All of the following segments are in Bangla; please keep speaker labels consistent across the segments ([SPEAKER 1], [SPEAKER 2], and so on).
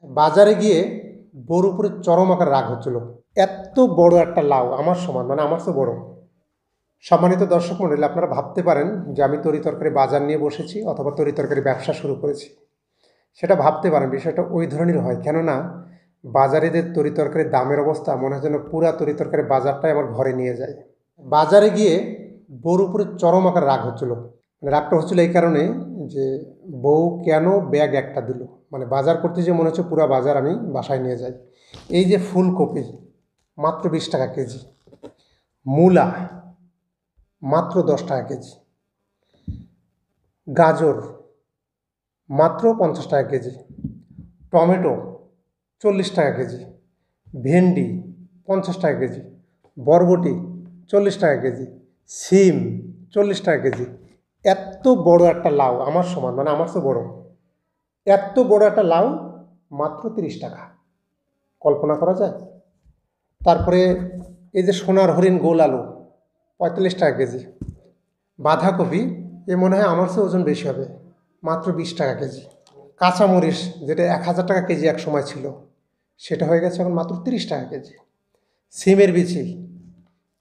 [SPEAKER 1] বাজারে গিয়ে বউর উপরে চরম আকার রাগ হচ্ছিল। এত বড় একটা লাউ আমার সমান, মানে আমার তো বড়। সম্মানিত দর্শক মণ্ডলী, আপনারা ভাবতে পারেন যে আমি তরিতরকারি বাজার নিয়ে বসেছি অথবা তরিতরকারি ব্যবসা শুরু করেছি। সেটা ভাবতে পারেন, বিষয়টা ওই ধরনের হয়। কেননা বাজারে যে তরিতরকারির দামের অবস্থা, মনে হয় যেন পুরা তরিতরকারি বাজারটাই আমার ঘরে নিয়ে যায়। বাজারে গিয়ে বউর উপরে চরম আকার রাগ হচ্ছিল। মানে রাগটা হচ্ছিল এই কারণে যে বউ কেন ব্যাগ একটা দিল। মানে বাজার করতে যে মনে হচ্ছে পুরা বাজার আমি বাসায় নিয়ে যাই। এই যে ফুলকপি মাত্র 20 টাকা কেজি, মূলা মাত্র 10 টাকা কেজি, গাজর মাত্র 50 টাকা কেজি, টমেটো 40 টাকা কেজি, ভেন্ডি 50 টাকা কেজি, বরবটি 40 টাকা কেজি, সিম 40 টাকা কেজি। এত বড় একটা লাউ আমার সমান, মানে আমার তো বড়, এত বড় একটা লাউ মাত্র 30 টাকা। কল্পনা করা যায়? তারপরে এই যে সোনার হরিণ গোল আলু 45 টাকা কেজি, বাঁধাকপি এ মনে হয় আমার চেয়ে ওজন বেশি হবে, মাত্র 20 টাকা কেজি। কাঁচামরিচ যেটা 1000 টাকা কেজি এক সময় ছিল, সেটা হয়ে গেছে এখন মাত্র 30 টাকা কেজি। সিমের বিচি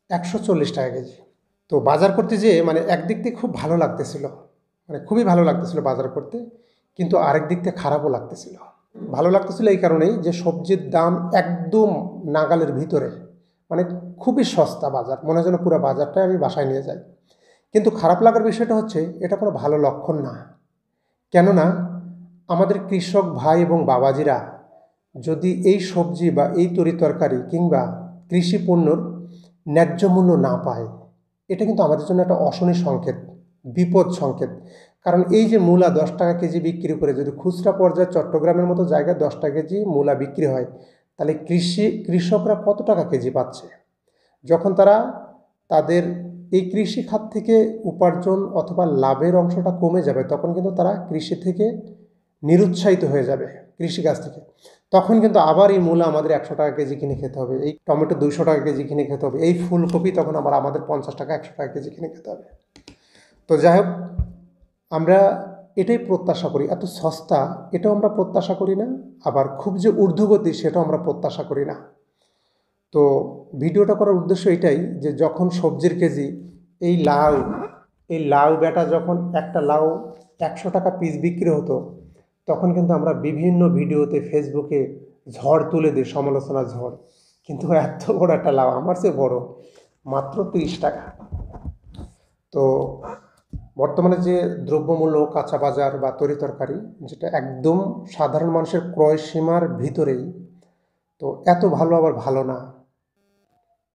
[SPEAKER 1] 140 টাকা কেজি। তো বাজার করতে যেয়ে মানে একদিক থেকে খুব ভালো লাগতেছিল, মানে খুবই ভালো লাগতেছিল বাজার করতে, কিন্তু আরেক দিক থেকে খারাপও লাগতেছিল। ভালো লাগতেছিল এই কারণেই যে সবজির দাম একদম নাগালের ভিতরে, মানে খুবই সস্তা বাজার, মনে হয় যেন পুরো বাজারটাই আমি বাসায় নিয়ে যাই। কিন্তু খারাপ লাগার বিষয়টা হচ্ছে এটা কোনো ভালো লক্ষণ না। কেননা আমাদের কৃষক ভাই এবং বাবাজিরা যদি এই সবজি বা এই তরিতরকারি কিংবা কৃষি পণ্যর ন্যায্য মূল্য না পায়, এটা কিন্তু আমাদের জন্য একটা অশনি সংকেত, বিপদ সংকেত। কারণ এই যে মূলা 10 টাকা কেজি বিক্রি করে যদি খুচরা পর্যায়ে চট্টগ্রামের মতো জায়গায় 10 টাকা কেজি মূলা বিক্রি হয়, তাহলে কৃষকরা কত টাকা কেজি পাচ্ছে? যখন তারা তাদের এই কৃষি খাত থেকে উপার্জন অথবা লাভের অংশটা কমে যাবে, তখন কিন্তু তারা কৃষি থেকে নিরুৎসাহিত হয়ে যাবে, কৃষিকাজ থেকে। তখন কিন্তু আবার এই মূলা আমাদের 100 টাকা কেজি কিনে খেতে হবে, এই টমেটো 200 টাকা কেজি কিনে খেতে হবে, এই ফুলকপি তখন আবার আমাদের 50 টাকা 100 টাকা কেজি কিনে খেতে হবে। তো যাই হোক, আমরা এটাই প্রত্যাশা করি, এত সস্তা এটাও আমরা প্রত্যাশা করি না, আবার খুব যে ঊর্ধ্বগতি সেটাও আমরা প্রত্যাশা করি না। তো ভিডিওটা করার উদ্দেশ্য এটাই যে যখন সবজির কেজি এই লাউ বেটা যখন একটা লাউ 100 টাকা পিস বিক্রি হতো, তখন কিন্তু আমরা বিভিন্ন ভিডিওতে ফেসবুকে ঝড় তুলে দিই, সমালোচনা ঝড়। কিন্তু এত বড় একটা লাউ আমার চেয়ে বড়, মাত্র 30 টাকা। তো বর্তমানে যে দ্রব্যমূল্য, কাঁচা বাজার বা তরিতরকারি, যেটা একদম সাধারণ মানুষের ক্রয় সীমার ভিতরেই, তো এত ভালো আবার ভালো না।